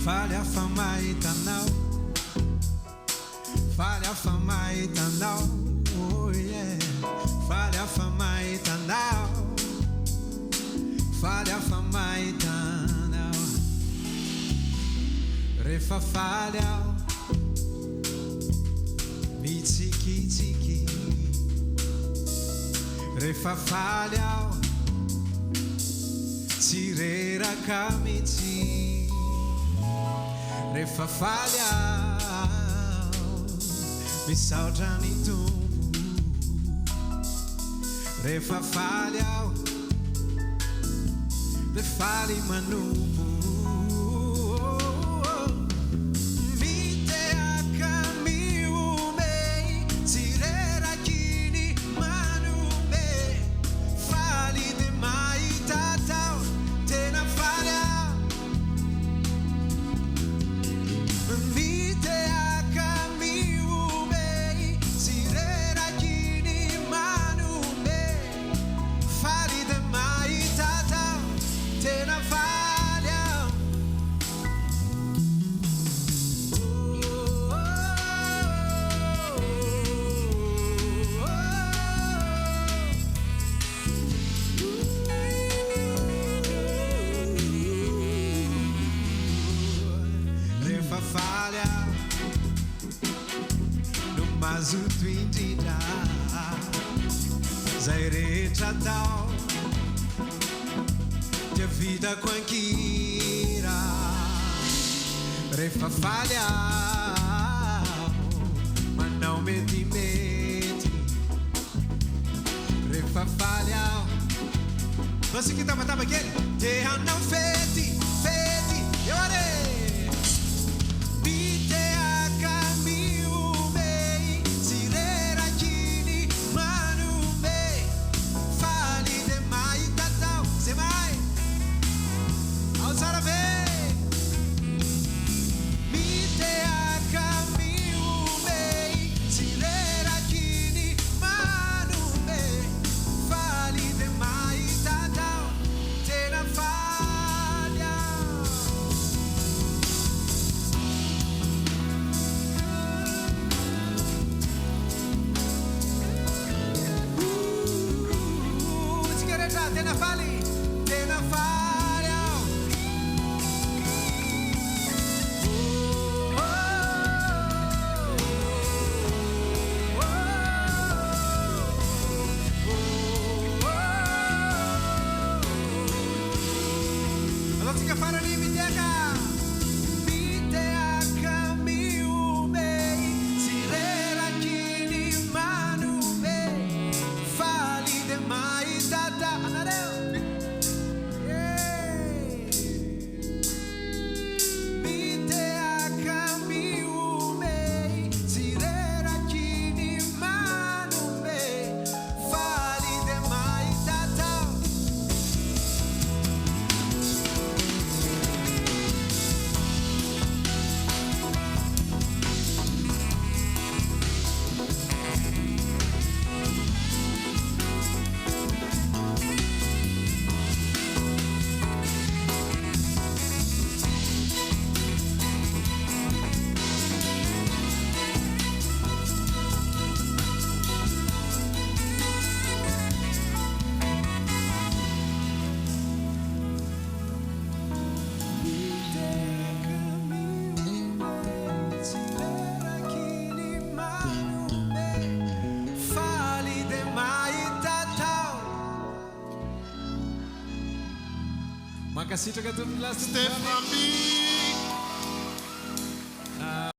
Falha fama etanal, falha fama etanal, oh yeah. Falha fama etanal, falha fama etanal. Refa falha, mi tiki tiki. Refa falha, tirera kamiti. Refa falha, mi saudani tumbu. Refa falha, le fali manubu. Mas o twintida zaire tratau de vida quanquira refa falha mas não meti refa falha você que tá matando aquele terra não fete eu arei Makasih juga tuh Stefani.